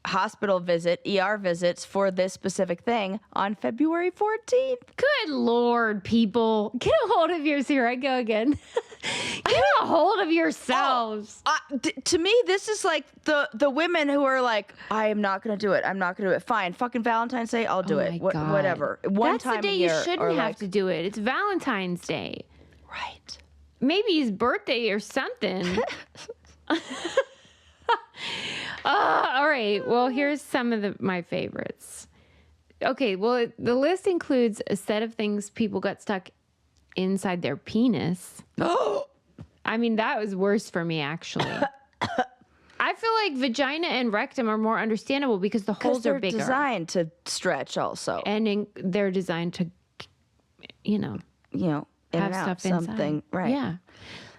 hospital ER visits for this specific thing on February 14th. Good Lord, people. Get a hold of yours. Here I go again. Get a hold of yourselves. To me, this is like the women who are like, I am not going to do it. I'm not going to do it. Fine. Fucking Valentine's Day, I'll do it. Whatever. That's the day you shouldn't have to do it. It's Valentine's Day. Right. Maybe his birthday or something. All right. Well, here's some of my favorites. Okay. Well, the list includes a set of things people got stuck inside their penis. I mean, that was worse for me, actually. I feel like vagina and rectum are more understandable because the holes are bigger. They're designed to stretch also. And they're designed to, have stuff something inside. Right. Yeah.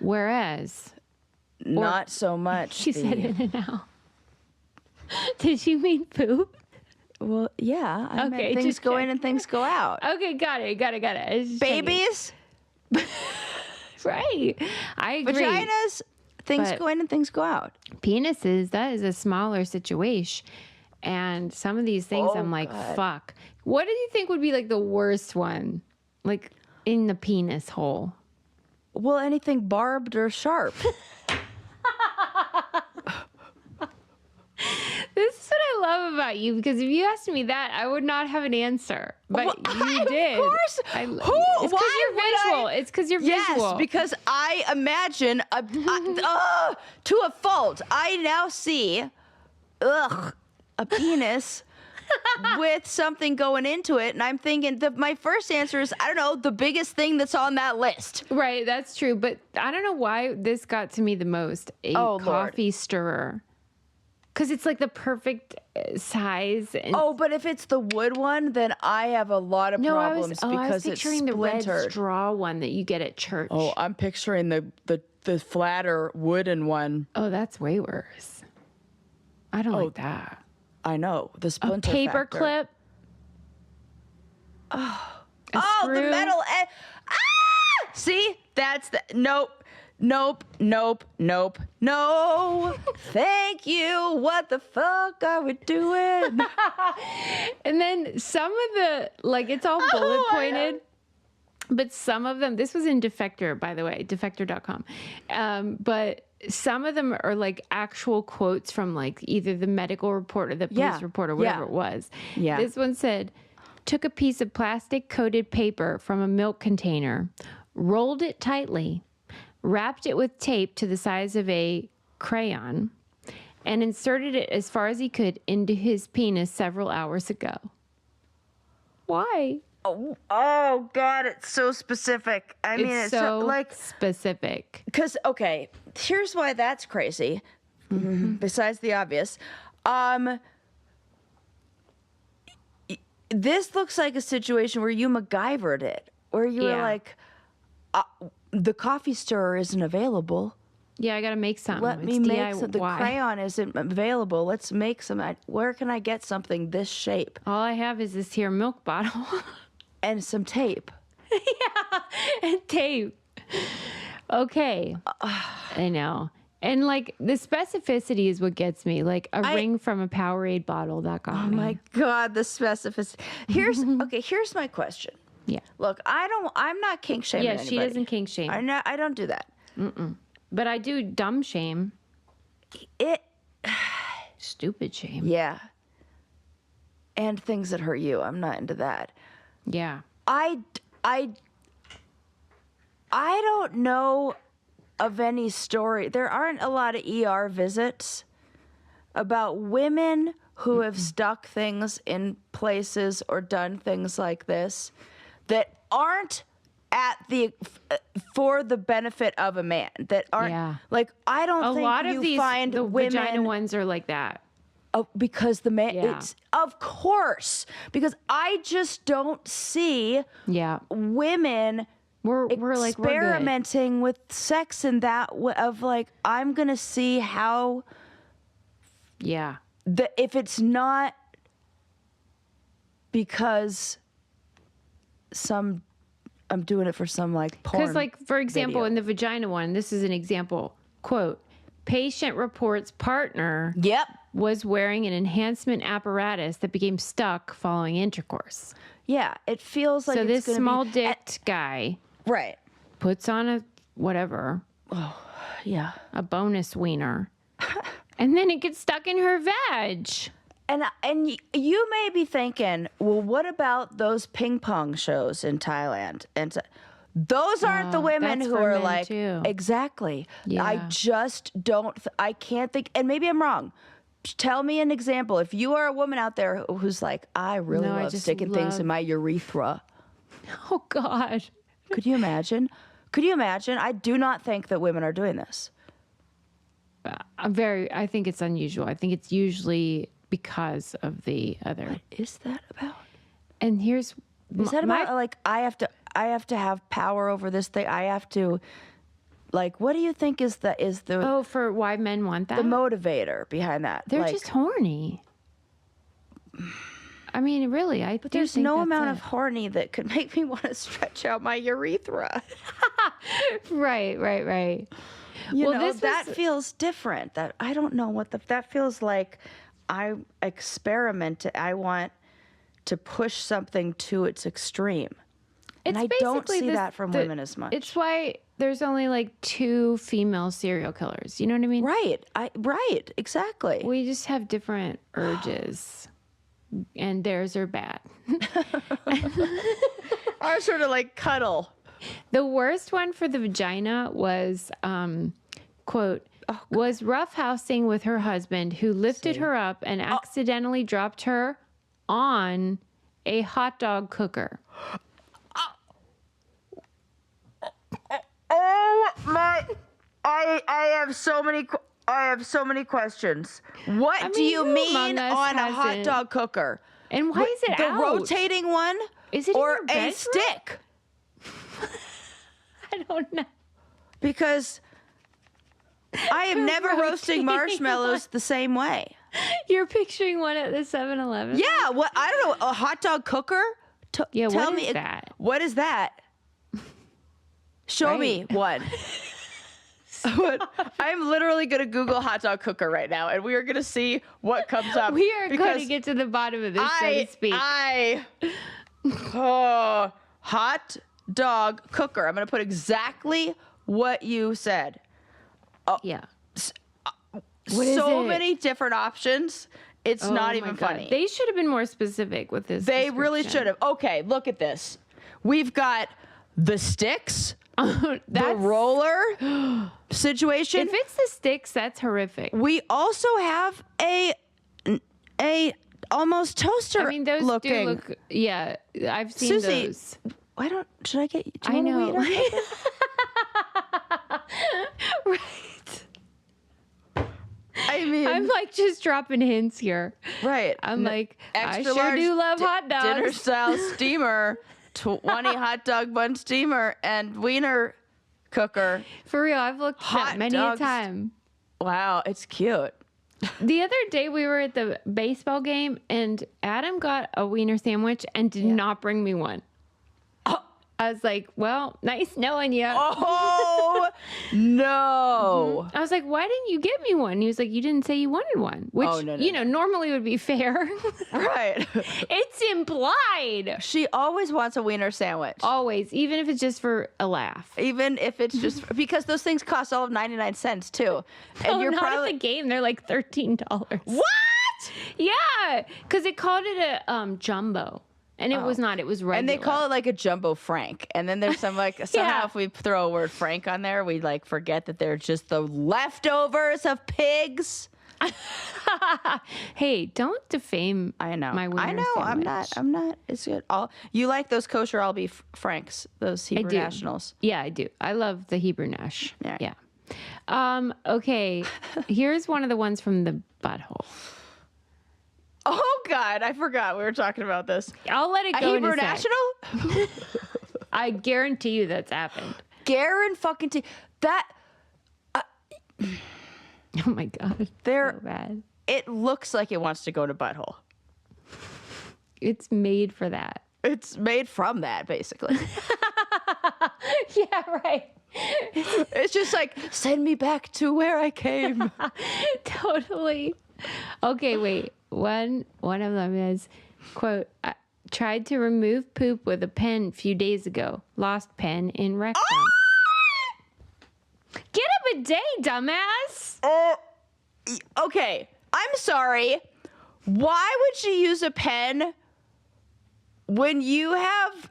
Whereas... Not so much. She said in and out. Did you mean poop? Well, yeah. I meant things go in and things go out. Okay, got it. Babies? Right. I agree. Vaginas? Things go in and things go out. Penises, that is a smaller situation. And some of these things, I'm like, fuck. What do you think would be like the worst one? Like in the penis hole? Well, anything barbed or sharp. This is what I love about you, because if you asked me that, I would not have an answer. But you did. Of course. It's because you're visual. It's because you're visual. Yes, because I imagine to a fault. I now see, a penis with something going into it. And I'm thinking my first answer is, I don't know, the biggest thing that's on that list. Right, that's true. But I don't know why this got to me the most. A coffee stirrer. Because it's like the perfect size. And but if it's the wood one, then I have a lot of problems because I was picturing it's splintered. the red straw one that you get at church. Oh, I'm picturing the flatter wooden one. Oh, that's way worse. I don't like that. I know. The splinter A paper factor. clip. The metal. See? That's the... Nope. No. Thank you. What the fuck are we doing? And then some of the, like, it's all bullet pointed. But some of them, this was in Defector, by the way, defector.com. But some of them are like actual quotes from like either the medical report or the police report or whatever it was. Yeah. This one said, took a piece of plastic coated paper from a milk container, rolled it tightly, wrapped it with tape to the size of a crayon, and inserted it as far as he could into his penis several hours ago. Why? Oh God, it's so specific. I mean, it's so like specific. Because, okay, here's why that's crazy. Besides the obvious. This looks like a situation where you MacGyvered it, where you were like, the coffee stirrer isn't available. Yeah, I got to make something. Let me make some. The crayon isn't available. Let's make some. Where can I get something this shape? All I have is this here milk bottle. And some tape. Yeah, and tape. Okay. I know. And like the specificity is what gets me. Like a ring from a Powerade bottle that got me. Oh my God, the specificity. Here's my question. Yeah. Look, I'm not kink shaming anybody. She doesn't kink shame. I don't do that. But I do dumb shame. Stupid shame. Yeah. And things that hurt you. I'm not into that. Yeah. I don't know of any story. There aren't a lot of ER visits about women who have stuck things in places or done things like this that aren't for the benefit of a man, that aren't like, I don't think lot of you these, find the women vagina ones are like that. Oh, because the man, it's of course, because I just don't see women we're experimenting with sex in that of like, I'm gonna see how if it's not because I'm doing it for some like porn. Because like, for example, video. in the vagina one, this is an example, quote, patient reports partner was wearing an enhancement apparatus that became stuck following intercourse. Yeah, it feels like so it's this small-dicked guy puts on a whatever. Oh, yeah. A bonus wiener. And then it gets stuck in her vag. And you may be thinking, well, what about those ping pong shows in Thailand? And those aren't the women who are like, exactly. Yeah. I just don't, I can't think, and maybe I'm wrong. Tell me an example. If you are a woman out there who's like, I really love sticking things in my urethra. Oh, God. Could you imagine? I do not think that women are doing this. I think it's unusual. I think it's usually because of the other. What is that about? And here's... Is that about, like, I have to have power over this thing? I have to... Like, what do you think is the... Oh, for why men want that? The motivator behind that. They're just horny. I mean, really, But there's no amount of horny that could make me want to stretch out my urethra. Right. You know, that feels different. That I don't know what that feels like. I experiment. I want to push something to its extreme. And I don't see that from women as much. It's why there's only like 2 female serial killers. You know what I mean? Right, exactly. We just have different urges. And theirs are bad. Ours sort of like cuddle. The worst one for the vagina was, quote, was roughhousing with her husband who lifted her up and accidentally dropped her on a hot dog cooker? Oh my! I have so many questions. What do you mean on a hot dog cooker? And why is it the out? rotating one? Is it or in your bedroom? a stick? I don't know. Because I am never roasting marshmallows the same way. You're picturing one at the 7-Eleven? Yeah, what? I don't know. A hot dog cooker? Yeah, tell what me is that? What is that? Show me one. I'm literally going to Google hot dog cooker right now, and we are going to see what comes up. We are going to get to the bottom of this, so to speak. Hot dog cooker. I'm going to put exactly what you said. Oh, yeah. So many different options. It's not even funny. They should have been more specific with this. They really should have. Okay, look at this. We've got the sticks, the roller situation. If it's the sticks, that's horrific. We also have a almost toaster. I mean, those looking. do look. Yeah, I've seen Susie, those. Why don't? Should I get you? I know. Right. I mean, I'm like just dropping hints here. Right. I'm like, I extra sure large do love hot dogs. Dinner style steamer, 20 hot dog bun steamer, and wiener cooker. For real, I've looked at that many a time. Wow, it's cute. The other day we were at the baseball game and Adam got a wiener sandwich and did not bring me one. I was like, well, nice knowing you. Oh, no. I was like, why didn't you get me one? He was like, you didn't say you wanted one, which, normally would be fair. Right. It's implied. She always wants a wiener sandwich. Always, even if it's just for a laugh. Even if it's just, because those things cost all of 99 cents too. And you're not at the game. They're like $13. What? Yeah, because it called it a jumbo. And it was not. It was regular. And they call it like a jumbo Frank. And then there's some like, somehow if we throw a word Frank on there, we like forget that they're just the leftovers of pigs. Hey, don't defame my wiener sandwich. I'm not. It's good. You like those kosher all beef Franks, those Hebrew Nationals. Yeah, I do. I love the Hebrew Nash. Yeah. Okay. Here's one of the ones from the butthole. Oh, God. I forgot we were talking about this. I'll let it go. Hebrew National? I guarantee you that's happened. Guarantee that. Oh, my God. They're so bad. It looks like it wants to go to butthole. It's made for that. It's made from that, basically. Yeah, right. It's just like, send me back to where I came. Totally. Okay, wait. One of them is, quote, I tried to remove poop with a pen a few days ago. Lost pen in rectum. Get a bidet, dumbass. Okay, I'm sorry. Why would she use a pen when you have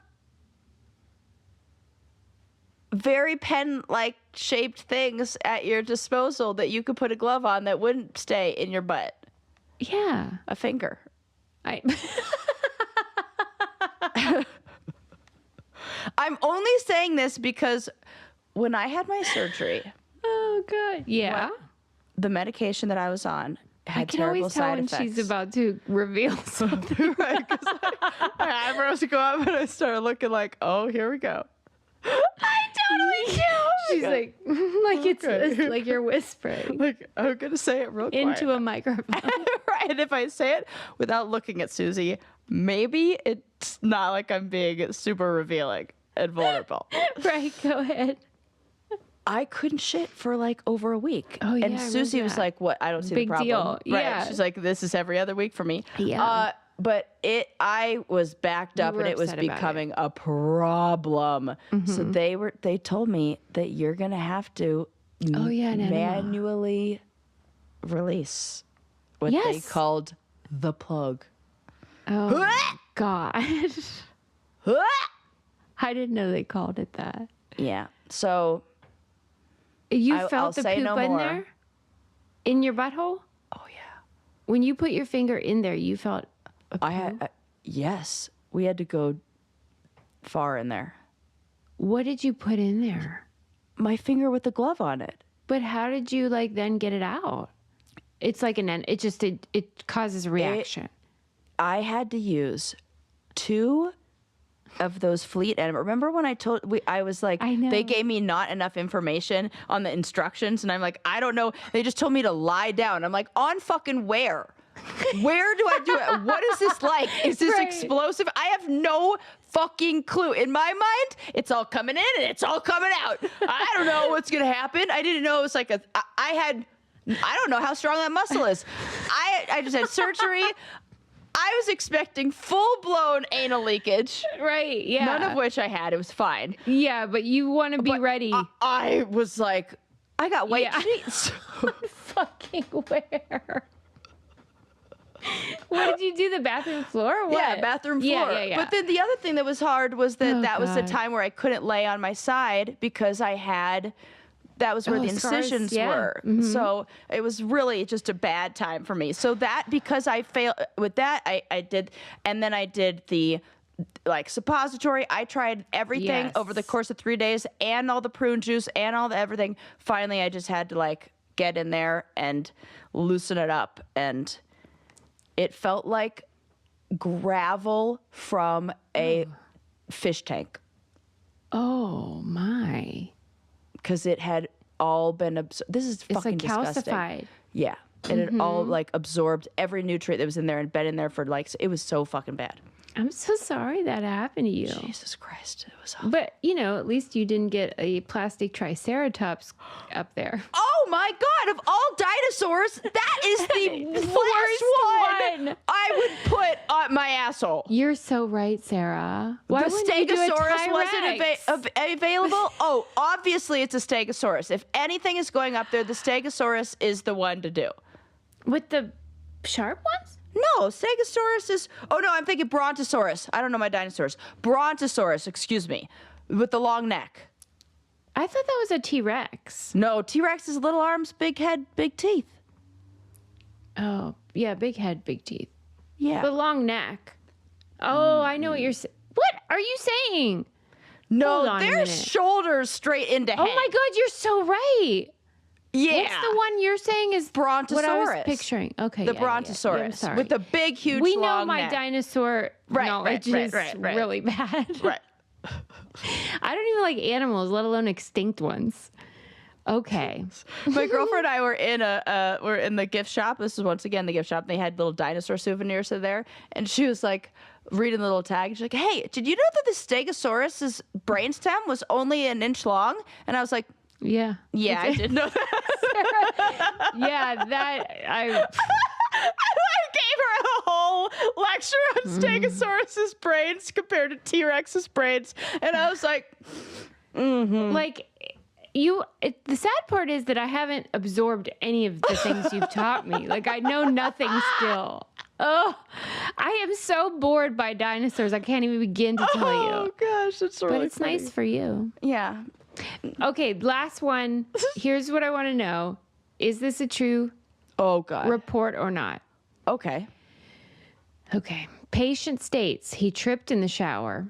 very pen-like shaped things at your disposal that you could put a glove on that wouldn't stay in your butt? Yeah. A finger. I'm only saying this because when I had my surgery. Oh, God. Yeah. The medication that I was on had terrible side effects. I can always tell when she's about to reveal something. Right, because my eyebrows go up and I started looking like, oh, here we go. I totally do. She's like it's like you're whispering. Like, I'm going to say it real quiet. Into a microphone. Right. And if I say it without looking at Susie, maybe it's not like I'm being super revealing and vulnerable. Right. Go ahead. I couldn't shit for like over a week. Oh, yeah. And Susie was like, what? I don't see Big the problem. Deal. Right. Yeah. She's like, this is every other week for me. Yeah. But I was backed up and it was becoming a problem. Mm-hmm. So they told me that you're going to have to manually release what they called the plug. Oh, God. I didn't know they called it that. Yeah. So you felt the poop in there? In your butthole? Oh, yeah. When you put your finger in there, you felt Yes, we had to go far in there. What did you put in there? My finger with the glove on it. But how did you like then get it out? It's like it causes a reaction. I had to use 2 of those Fleet and remember when I was like, they gave me not enough information on the instructions, and I'm like, I don't know. They just told me to lie down. I'm like, on fucking where? Where do I do it? What is this like? Is this explosive? I have no fucking clue. In my mind, it's all coming in and it's all coming out. I don't know what's gonna happen. I didn't know it was like I don't know how strong that muscle is. I just had surgery. I was expecting full-blown anal leakage. Right, yeah. None of which I had. It was fine. Yeah, but you want to be ready. I was like, I got white sheets. Fucking where? What did you do? The bathroom floor or what? Yeah, bathroom floor. Yeah. But then the other thing that was hard was that was the time where I couldn't lay on my side because that was where the incisions were. Mm-hmm. So it was really just a bad time for me. So that, because I failed with that, I did, and then I did the suppository. I tried everything over the course of 3 days and all the prune juice and all the everything. Finally, I just had to get in there and loosen it up. And it felt like gravel from a fish tank. Oh my. Because it had all been this is fucking disgusting. Calcified. Yeah. It had all absorbed every nutrient that was in there and been in there for it was so fucking bad. I'm so sorry that happened to you. Jesus Christ. It was awful. But, at least you didn't get a plastic triceratops up there. Oh my God. Of all dinosaurs, that is the worst one I would put on my asshole. You're so right, Sarah. Why the Stegosaurus wasn't available? Oh, obviously it's a Stegosaurus. If anything is going up there, the Stegosaurus is the one to do. With the sharp ones? No, Stegosaurus is... Oh, no, I'm thinking Brontosaurus. I don't know my dinosaurs. Brontosaurus, excuse me, with the long neck. I thought that was a T-Rex. No, T-Rex is little arms, big head, big teeth. Oh, yeah, big head, big teeth. Yeah. The long neck. Oh, I know what you're saying. What are you saying? No, their shoulders straight into head. Oh, my God, you're so right. Yeah. What's the one you're saying is Brontosaurus? What I was picturing. Okay. The Brontosaurus. Yeah, with the big, huge, we know long my neck. Dinosaur knowledge is really bad. Right. I don't even like animals, let alone extinct ones. Okay. My girlfriend and I were in the gift shop. This is once again the gift shop. They had little dinosaur souvenirs in there. And she was like, reading the little tag. She's like, hey, did you know that the Stegosaurus's brainstem was only an inch long? And I was like, yeah, I did know that. Yeah, I gave her a whole lecture on Stegosaurus's brains compared to T-Rex's brains, and I was like, like the sad part is that I haven't absorbed any of the things you've taught me. Like I know nothing still. Oh, I am so bored by dinosaurs. I can't even begin to tell you. Oh gosh, it's really. But it's funny. nice for you. Yeah. Okay, last one. Here's what I want to know. Is this a true report or not? Okay. Okay. Patient states he tripped in the shower.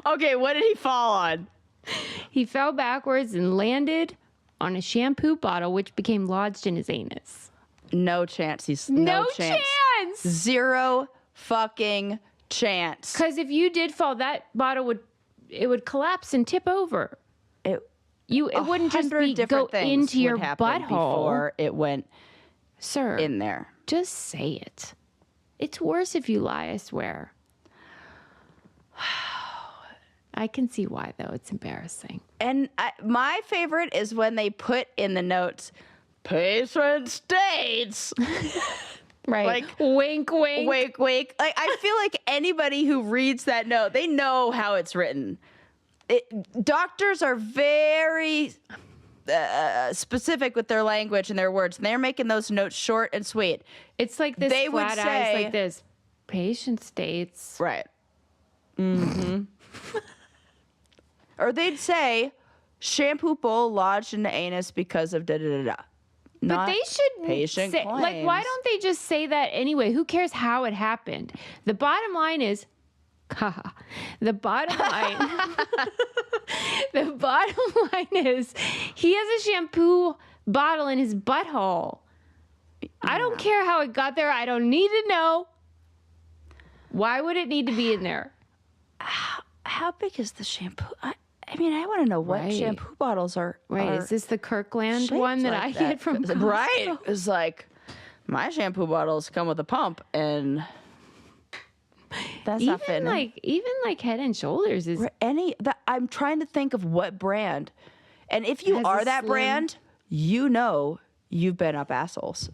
Okay, what did he fall on? He fell backwards and landed on a shampoo bottle, which became lodged in his anus. No chance. No chance. Zero fucking chance. Because if you did fall, that bottle would collapse and tip over. It wouldn't just go into your butthole before it went, sir, in there. Just say it. It's worse if you lie, I swear. I can see why, though. It's embarrassing. And my favorite is when they put in the notes, patient states. Right. Like, wink, wink. Wink, wink. Like, I feel like anybody who reads that note, they know how it's written. Doctors are very specific with their language and their words, and they're making those notes short and sweet. It's like this they flat would say, eyes like this. Patient states. Right. Mm-hmm. Or they'd say, shampoo bowl lodged in the anus because of da-da-da-da. not But they should patient say, claims. like, why don't they just say that anyway? Who cares how it happened? The bottom line is, the bottom line, the bottom line is, he has a shampoo bottle in his butthole. Yeah. I don't care how it got there. I don't need to know. Why would it need to be in there? How big is the shampoo? I mean, I want to know what shampoo bottles are. Right. Is this the Kirkland one that I get from Costco? Right. It's like, my shampoo bottles come with a pump, and that's not fitting. Even like Head and Shoulders is I'm trying to think of what brand. And if you are that brand, you know you've been up assholes.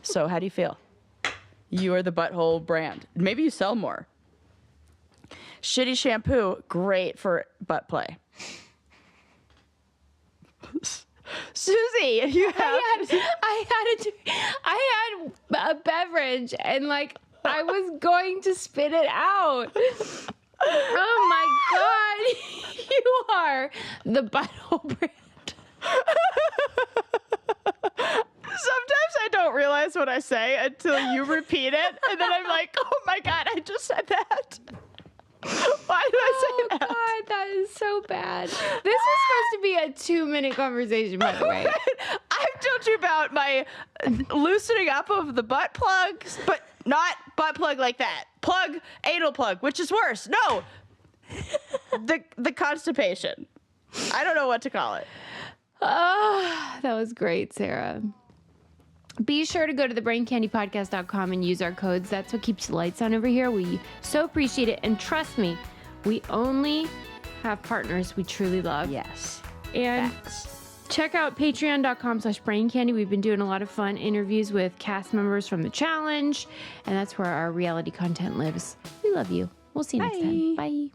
So how do you feel? You are the butthole brand. Maybe you sell more. Shitty shampoo, great for butt play. Susie, you have... I had a beverage and like I was going to spit it out. Oh my God. You are the butthole brand. Sometimes I don't realize what I say until you repeat it. And then I'm like, oh my God, I just said that. Why did I say that? Oh God, that is so bad. This was supposed to be a 2-minute conversation, by the way. I've told you about my loosening up of the butt plugs, but not butt plug like that. Plug, anal plug, which is worse. No, the constipation. I don't know what to call it. That was great, Sarah. Be sure to go to thebraincandypodcast.com and use our codes. That's what keeps the lights on over here. We so appreciate it. And trust me, we only have partners we truly love. Yes. And check out patreon.com/braincandy. We've been doing a lot of fun interviews with cast members from the challenge. And that's where our reality content lives. We love you. We'll see you next time. Bye.